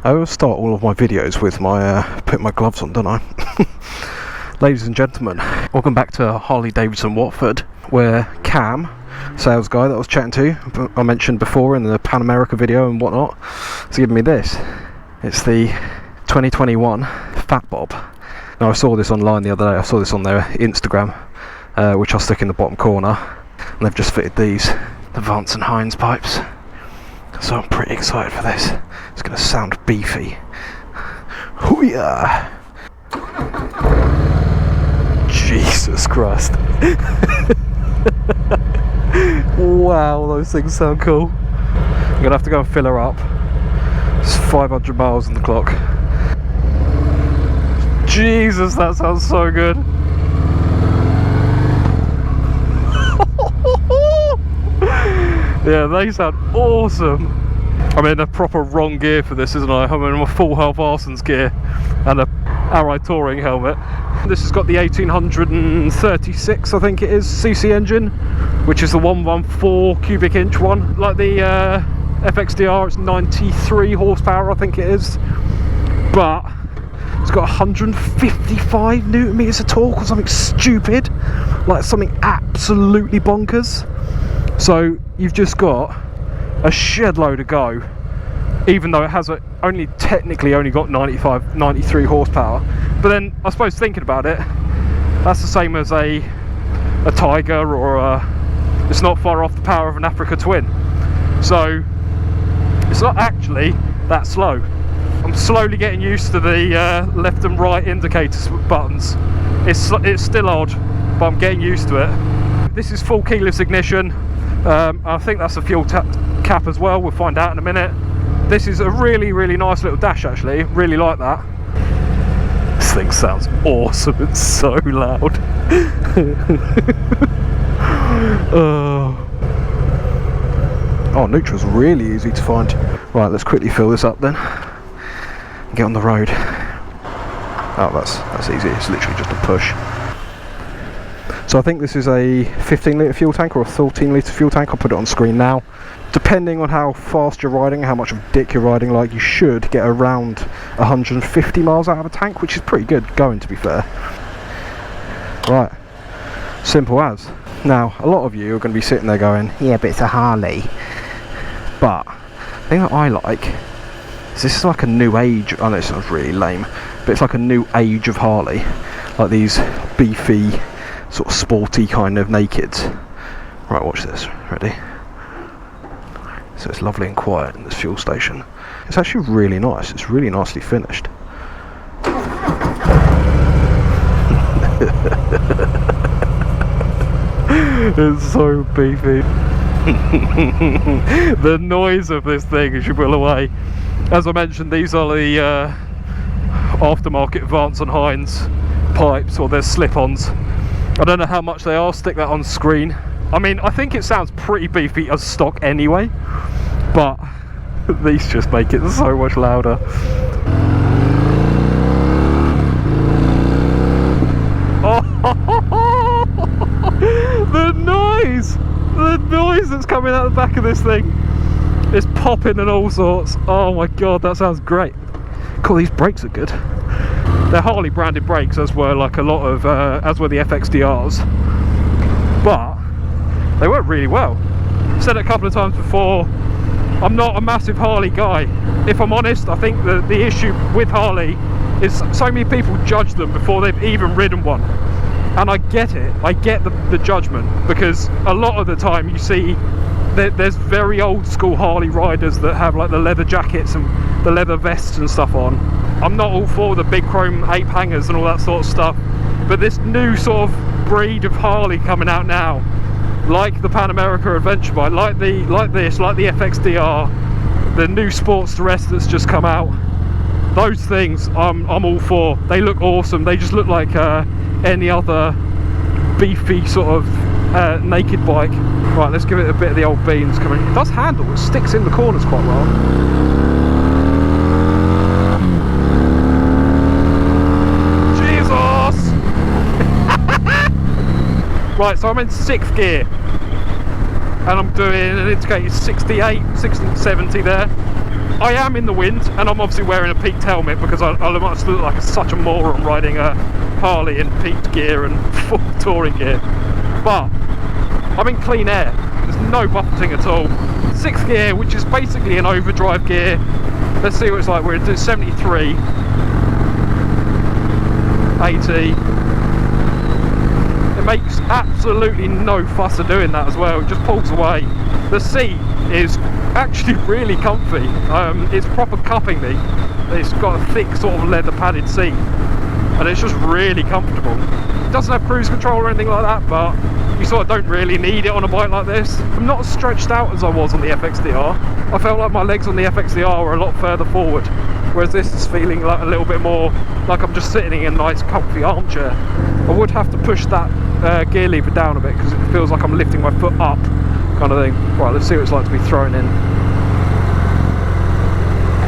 I always start all of my videos with my putting my gloves on, don't I? Ladies and gentlemen, welcome back to Harley Davidson Watford, where Cam, sales guy that I was chatting to, I mentioned before in the Pan America video and whatnot, has given me this. It's the 2021 Fatbob. Now I saw this online the other day, I saw this on their Instagram, which I'll stick in the bottom corner, and they've just fitted these Halvarssons pipes. So I'm pretty excited for this. It's going to sound beefy. Hoo-yah! Jesus Christ. Wow, those things sound cool. I'm going to have to go and fill her up. It's 500 miles on the clock. Jesus, that sounds so good. Yeah, they sound awesome. I'm in a proper wrong gear for this, isn't I? I'm in my full Halvarssons gear and a Arai touring helmet. This has got the 1836, I think it is, cc engine, which is the 114 cubic inch one. Like the FXDR, it's 93 horsepower, I think it is. But it's got 155 newton meters of torque or something stupid, like something absolutely bonkers. So you've just got a shed load of go, even though it has technically only got 93 horsepower. But then I suppose thinking about it, that's the same as a Tiger or it's not far off the power of an Africa Twin. So it's not actually that slow. I'm slowly getting used to the left and right indicator buttons. It's still odd, but I'm getting used to it. This is full keyless ignition. I think that's a fuel cap as well, we'll find out in a minute. This is a really, really nice little dash actually, really like that. This thing sounds awesome, it's so loud. Oh, neutral's really easy to find. Right, let's quickly fill this up then. Get on the road. Oh, that's easy, it's literally just a push. So I think this is a 15 litre fuel tank or a 14 litre fuel tank. I'll put it on screen now. Depending on how fast you're riding, how much of a dick you're riding, like, you should get around 150 miles out of a tank, which is pretty good going, to be fair. Right, simple as. Now, a lot of you are going to be sitting there going, yeah, but it's a Harley. But the thing that I like is this is like a new age. I know it sounds really lame, but it's like a new age of Harley. Like these beefy, sort of sporty kind of nakeds. Right, watch this. Ready? So it's lovely and quiet in this fuel station. It's actually really nice. It's really nicely finished. It's so beefy. The noise of this thing as you pull away. As I mentioned, these are the aftermarket Halvarssons pipes, or their slip-ons. I don't know how much they are, stick that on screen. I mean, I think it sounds pretty beefy as stock anyway, but these just make it so much louder. Oh, the noise that's coming out the back of this thing is popping and all sorts. Oh my god, that sounds great. Cool, these brakes are good. They're Harley branded brakes, as were like a lot of as were the FXDRs, but they work really well. I've said it a couple of times before, I'm not a massive Harley guy. If I'm honest, I think the issue with Harley is so many people judge them before they've even ridden one, and I get it. I get the judgment, because a lot of the time you see there's very old school Harley riders that have like the leather jackets and the leather vests and stuff on. I'm not all for the big chrome ape hangers and all that sort of stuff, but this new sort of breed of Harley coming out now, like the Pan America adventure bike, like the FXDR, the new Sportster S that's just come out, those things I'm all for. They look awesome. They just look like any other beefy sort of naked bike. Right, let's give it a bit of the old beans coming. It does handle, it sticks in the corners quite well. Right, so I'm in 6th gear and I'm doing an indicated 68, 60, 70 there. I am in the wind, and I'm obviously wearing a peaked helmet because I must look like such a moron riding a Harley in peaked gear and full touring gear. But I'm in clean air, there's no buffeting at all. 6th gear, which is basically an overdrive gear. Let's see what it's like. We're at 73, 80. It makes absolutely no fuss of doing that as well. It just pulls away. The seat is actually really comfy. It's proper cupping me. It's got a thick sort of leather padded seat, and it's just really comfortable. It doesn't have cruise control or anything like that, but you sort of don't really need it on a bike like this. I'm not as stretched out as I was on the FXDR. I felt like my legs on the FXDR were a lot further forward, whereas this is feeling like a little bit more like I'm just sitting in a nice comfy armchair. I would have to push that gear lever down a bit because it feels like I'm lifting my foot up, kind of thing. Right, let's see what it's like to be thrown in.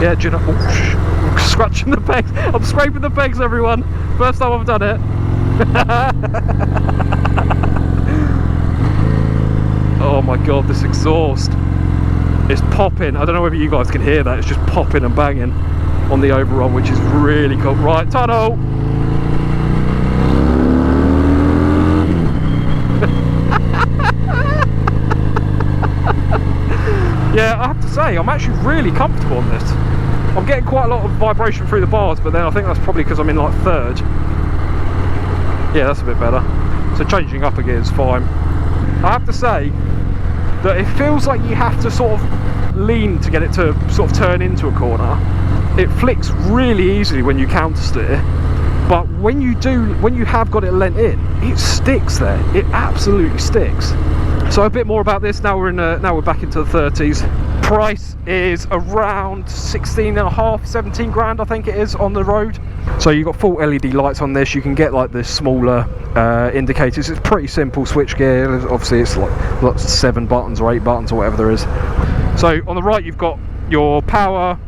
Yeah, do you know, I'm scratching the pegs. I'm scraping the pegs, everyone. First time I've done it. Oh my god, this exhaust is popping. I don't know whether you guys can hear that. It's just popping and banging on the overrun, which is really cool. Right, tunnel. Yeah, I have to say, I'm actually really comfortable on this. I'm getting quite a lot of vibration through the bars, but then I think that's probably because I'm in like 3rd. Yeah, that's a bit better. So changing up again is fine. I have to say that it feels like you have to sort of lean to get it to sort of turn into a corner. It flicks really easily when you counter steer, but when you have got it lent in, it sticks there. It absolutely sticks. So a bit more about this. Now we're back into the 30s. Price is around 16.5, 17 grand, I think it is, on the road. So you've got full LED lights on this. You can get like the smaller indicators. It's pretty simple switch gear. Obviously it's like 7 buttons or 8 buttons or whatever there is. So on the right you've got your power,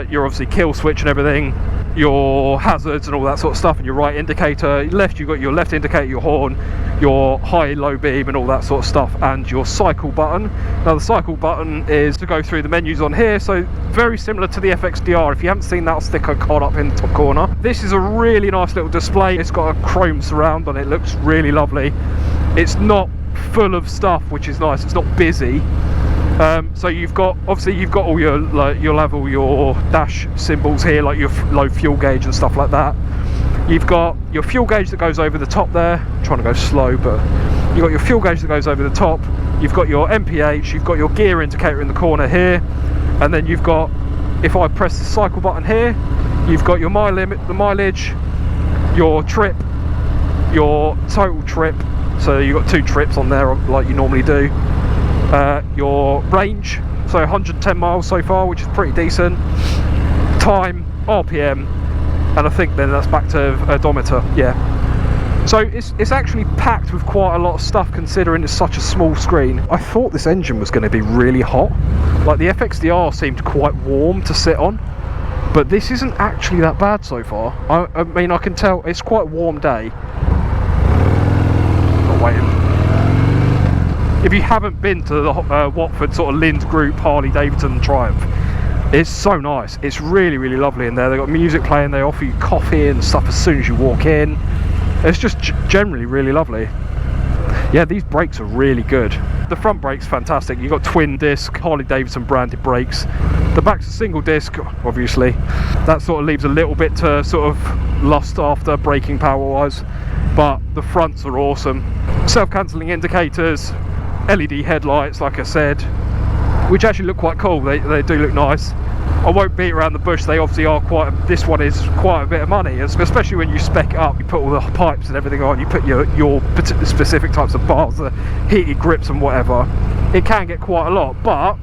your obviously kill switch and everything, your hazards and all that sort of stuff, and your right indicator. Left you've got your left indicator, your horn, your high low beam and all that sort of stuff, and your cycle button. Now the cycle button is to go through the menus on here, so very similar to the FXDR. If you haven't seen that, I'll stick a card up in the top corner. This is a really nice little display. It's got a chrome surround on it, looks really lovely. It's not full of stuff, which is nice. It's not busy. So you've got all your, like, you'll have all your dash symbols here, like your low fuel gauge and stuff like that. You've got your fuel gauge that goes over the top there. I'm trying to go slow, but you've got your fuel gauge that goes over the top. You've got your MPH, you've got your gear indicator in the corner here, and then you've got, if I press the cycle button here, you've got your the mileage, your trip, your total trip. So you've got 2 trips on there like you normally do. Your range, so 110 miles so far, which is pretty decent. Time, RPM, and I think then that's back to odometer. Yeah, so it's actually packed with quite a lot of stuff considering it's such a small screen. I thought this engine was going to be really hot. Like the FXDR seemed quite warm to sit on, but this isn't actually that bad so far. I mean, I can tell it's quite a warm day. Not waiting. If you haven't been to the Watford sort of Lind Group Harley Davidson Triumph, it's so nice. It's really, really lovely in there. They've got music playing, they offer you coffee and stuff as soon as you walk in. It's just generally really lovely. Yeah, these brakes are really good. The front brake's fantastic. You've got twin disc, Harley Davidson branded brakes. The back's a single disc, obviously. That sort of leaves a little bit to sort of lust after braking power wise, but the fronts are awesome. Self-cancelling indicators, LED headlights, like I said, which actually look quite cool. They do look nice. I won't beat around the bush. They obviously are this one is quite a bit of money, especially when you spec it up. You put all the pipes and everything on, you put your specific types of bars, the heated grips and whatever. It can get quite a lot, but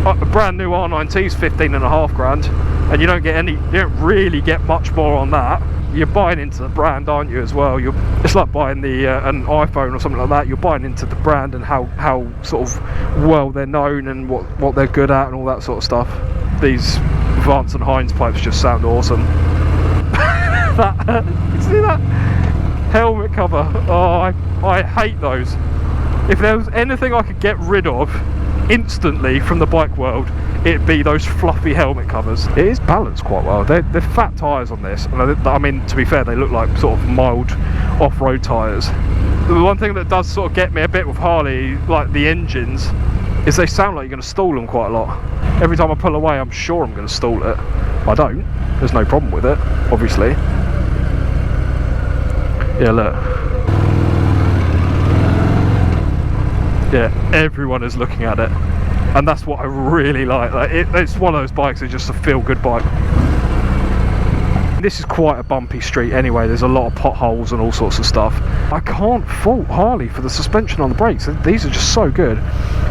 a brand new R9T is 15.5 grand, and you don't really get much more on that. You're buying into the brand, aren't you, as well? It's like buying an iPhone or something like that. You're buying into the brand and how sort of well they're known and what they're good at and all that sort of stuff. These Vance and Hines pipes just sound awesome. You see that helmet cover? Oh, I hate those. If there was anything I could get rid of instantly from the bike world, it'd be those fluffy helmet covers. It is balanced quite well. They're fat tyres on this, and I mean, to be fair, they look like sort of mild off-road tyres. The one thing that does sort of get me a bit with Harley, like the engines, is they sound like you're going to stall them quite a lot. Every time I pull away, I'm sure I'm going to stall it. I don't. There's no problem with it, obviously. Yeah, look. Yeah, everyone is looking at it, and that's what I really like. It's one of those bikes that's just a feel-good bike. This is quite a bumpy street anyway. There's a lot of potholes and all sorts of stuff. I can't fault Harley for the suspension on the brakes. These are just so good.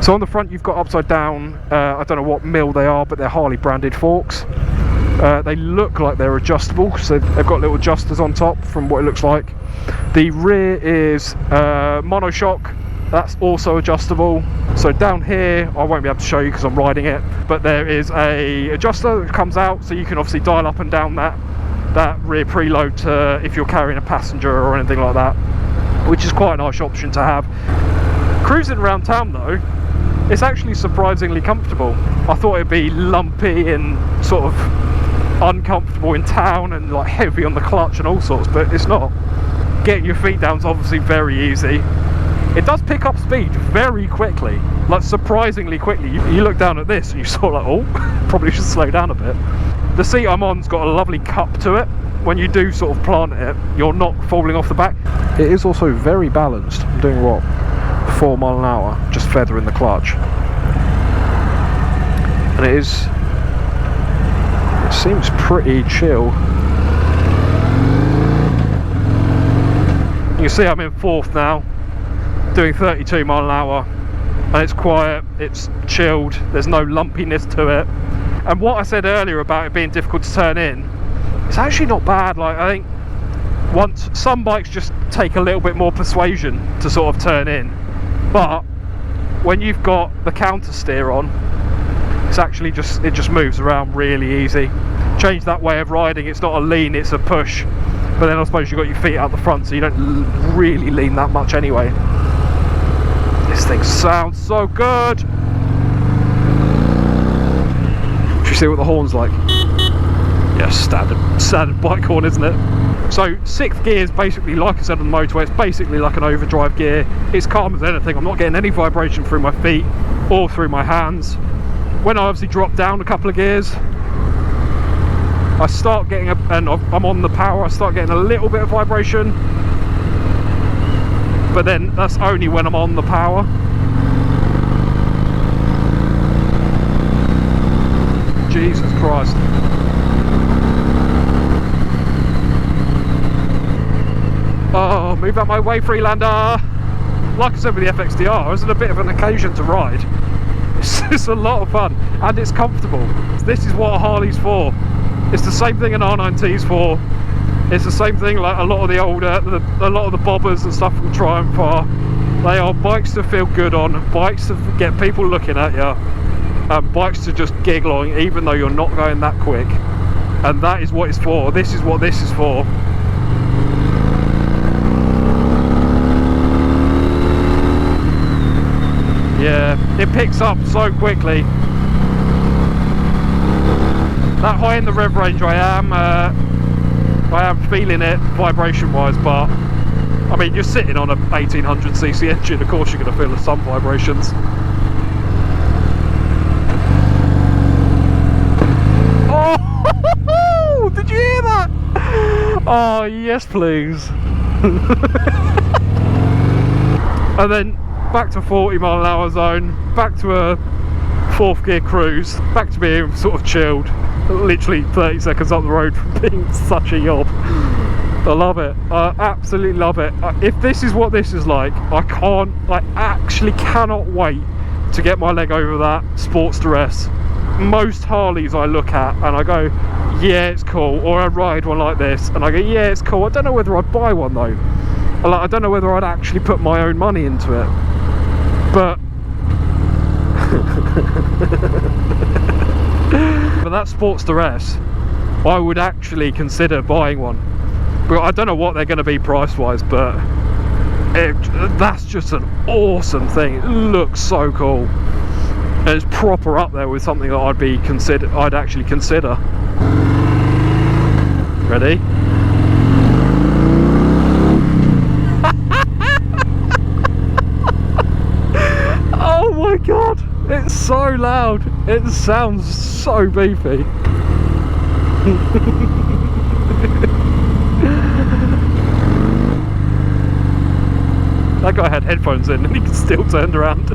So on the front you've got upside down, I don't know what mill they are, but they're Harley branded forks. They look like they're adjustable, so they've got little adjusters on top from what it looks like. The rear is monoshock. That's also adjustable. So down here, I won't be able to show you because I'm riding it, but there is a adjuster that comes out, so you can obviously dial up and down that rear preload to if you're carrying a passenger or anything like that, which is quite a nice option to have. Cruising around town though, it's actually surprisingly comfortable. I thought it'd be lumpy and sort of uncomfortable in town and like heavy on the clutch and all sorts, but it's not. Getting your feet down is obviously very easy. It does pick up speed very quickly, like surprisingly quickly. You look down at this and you sort of like, oh, probably should slow down a bit. The seat I'm on's got a lovely cup to it. When you do sort of plant it, you're not falling off the back. It is also very balanced. I'm doing what? 4 miles an hour, just feathering the clutch. And it seems pretty chill. You can see I'm in 4th now, doing 32 miles an hour, and it's quiet, it's chilled, there's no lumpiness to it. And what I said earlier about it being difficult to turn in, it's actually not bad. Like, I think once some bikes just take a little bit more persuasion to sort of turn in, but when you've got the counter steer on, it's actually it just moves around really easy. Change that way of riding, it's not a lean, it's a push. But then I suppose you've got your feet out the front, so you don't really lean that much anyway. This thing sounds so good. You see what the horn's like? Yeah, standard bike horn, isn't it? So 6th gear is basically, like I said on the motorway, it's basically like an overdrive gear. It's calm as anything. I'm not getting any vibration through my feet or through my hands. When I obviously drop down a couple of gears, I start getting and I'm on the power, I start getting a little bit of vibration, but then that's only when I'm on the power. Jesus Christ. Oh, move out my way, Freelander. Like I said with the FXDR, it's a bit of an occasion to ride. It's a lot of fun and it's comfortable. This is what a Harley's for. It's the same thing an R9T's for. It's the same thing like a lot of the older, a lot of the bobbers and stuff from Triumph are. They are bikes to feel good on, bikes to get people looking at you, and bikes to just giggle on even though you're not going that quick. And that is what it's for. This is what this is for. Yeah, it picks up so quickly. That high in the rev range I am feeling it vibration wise, but I mean you're sitting on a 1800cc engine, of course you're going to feel some vibrations. Oh, did you hear that? Oh yes please. And then back to 40 mile an hour zone, back to a 4th gear cruise, back to being sort of chilled, literally 30 seconds up the road from being such a yob. I love it, I absolutely love it. If this is what this is like, I actually cannot wait to get my leg over that Sportster S. Most Harleys I look at and I go, yeah it's cool, or I ride one like this and I go, yeah it's cool. I don't know whether I'd buy one though. I don't know whether I'd actually put my own money into it, but for that Sportster S I would actually consider buying one. But I don't know what they're going to be price wise, but that's just an awesome thing. It looks so cool. And it's proper up there with something that I'd actually consider. Ready? Oh my god, it's so loud. It sounds so beefy. That guy had headphones in and he still turned around.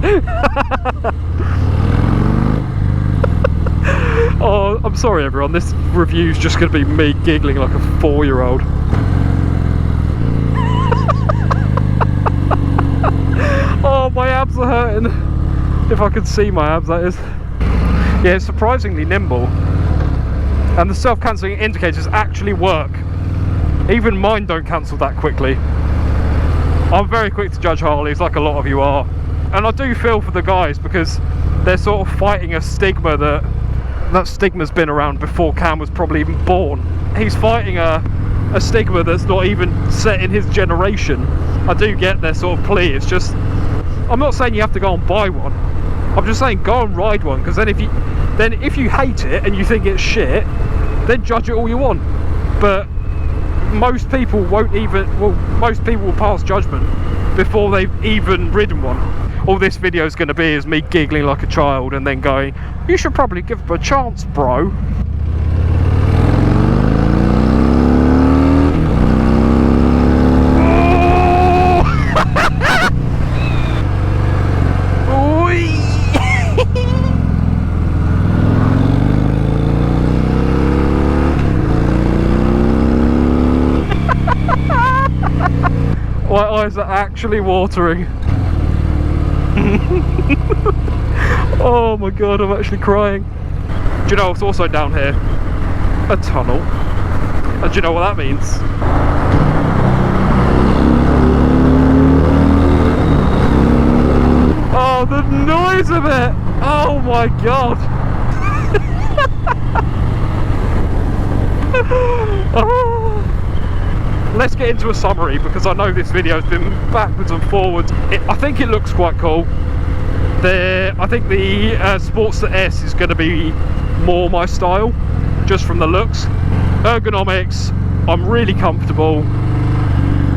Oh, I'm sorry everyone, this review's just going to be me giggling like a 4-year-old. Oh, my abs are hurting. If I could see my abs, that is. Yeah, it's surprisingly nimble. And the self-cancelling indicators actually work. Even mine don't cancel that quickly. I'm very quick to judge Harleys, like a lot of you are. And I do feel for the guys because they're sort of fighting a stigma that stigma's been around before Cam was probably even born. He's fighting a stigma that's not even set in his generation. I do get their sort of plea. It's just, I'm not saying you have to go and buy one. I'm just saying go and ride one, because then if you hate it and you think it's shit, then judge it all you want. But most people won't even, well, most people will pass judgment before they've even ridden one. All this video is going to be is me giggling like a child and then going, you should probably give it a chance, bro. My eyes are actually watering. Oh my god, I'm actually crying. Do you know what's also down here? A tunnel. And do you know what that means? Oh, the noise of it! Oh my god! Oh. Let's get into a summary, because I know this video has been backwards and forwards. I think it looks quite cool. I think the Sportster S is going to be more my style, just from the looks. Ergonomics, I'm really comfortable.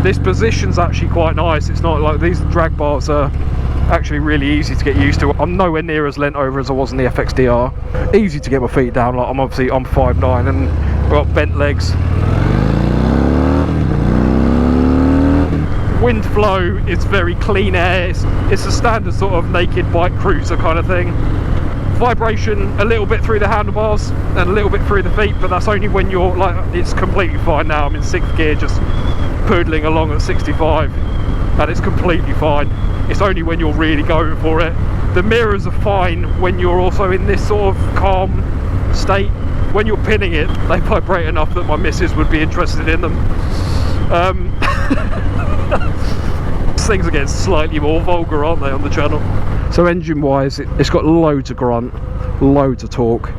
This position's actually quite nice. It's not like these drag bars are actually really easy to get used to. I'm nowhere near as lent over as I was in the FXDR. Easy to get my feet down. Like I'm 5'9" and I've got bent legs. Wind flow is very clean air. It's a standard sort of naked bike cruiser kind of thing. Vibration a little bit through the handlebars and a little bit through the feet, but that's only when you're like, it's completely fine now. I'm in 6th gear just poodling along at 65 and it's completely fine. It's only when you're really going for it. The mirrors are fine when you're also in this sort of calm state. When you're pinning it, they vibrate enough that my missus would be interested in them. Things are getting slightly more vulgar, aren't they, on the channel? So engine wise, it's got loads of grunt, loads of torque.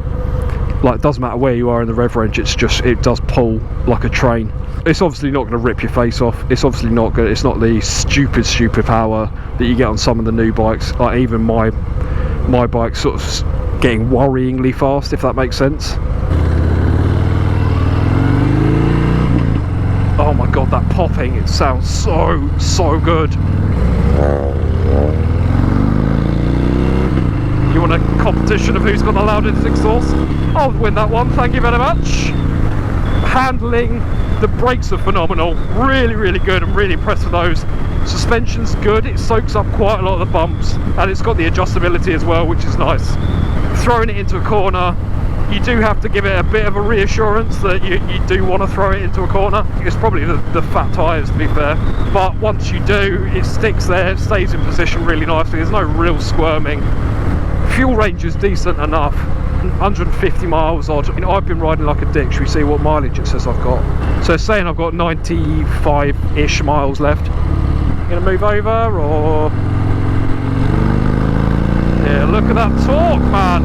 Like, it doesn't matter where you are in the rev range, it does pull like a train. It's obviously not going to rip your face off. It's obviously not good. It's not the stupid power that you get on some of the new bikes. Like even my bike's sort of getting worryingly fast, if that makes sense. Oh my god, that popping, it sounds so good. You want a competition of who's got the loudest exhaust? I'll win that one, thank you very much. Handling, the brakes are phenomenal, really good. I'm really impressed with those. Suspension's good, it soaks up quite a lot of the bumps, and it's got the adjustability as well, which is nice. Throwing it into a corner, you do have to give it a bit of a reassurance that you do want to throw it into a corner. It's probably the fat tyres, to be fair, but once you do, it sticks there, it stays in position really nicely. There's no real squirming. Fuel range is decent enough, 150 miles odd. You know, I've been riding like a dick. Should we see what mileage it says I've got? So it's saying I've got 95-ish miles left. Gonna move over, or yeah, look at that torque, man.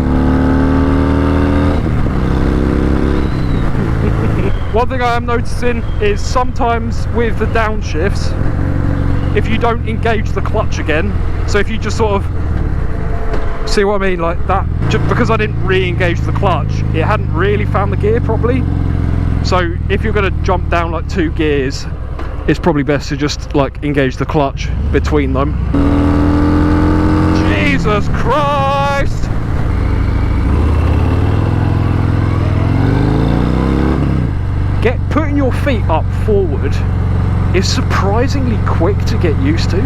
One thing I am noticing is sometimes with the downshifts, if you don't engage the clutch again, so if you just sort of See what I mean? Like that, just because I didn't re-engage the clutch, it hadn't really found the gear properly. So if you're going to jump down like 2 gears, it's probably best to just like engage the clutch between them. Jesus Christ! Putting your feet up forward is surprisingly quick to get used to.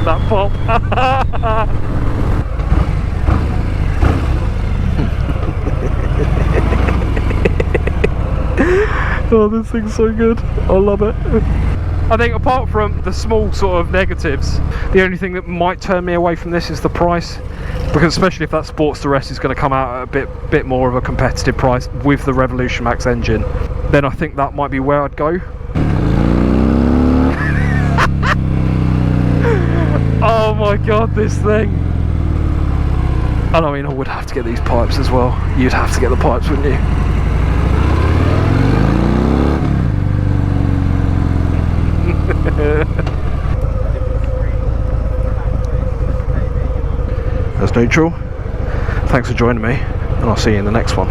That pop. Oh, this thing's so good. I love it. I think apart from the small sort of negatives, the only thing that might turn me away from this is the price, because especially if that Sportster S is going to come out at a bit more of a competitive price with the Revolution Max engine, then I think that might be where I'd go. Oh my god, this thing! And I mean, I would have to get these pipes as well. You'd have to get the pipes, wouldn't you? That's neutral. Thanks for joining me, and I'll see you in the next one.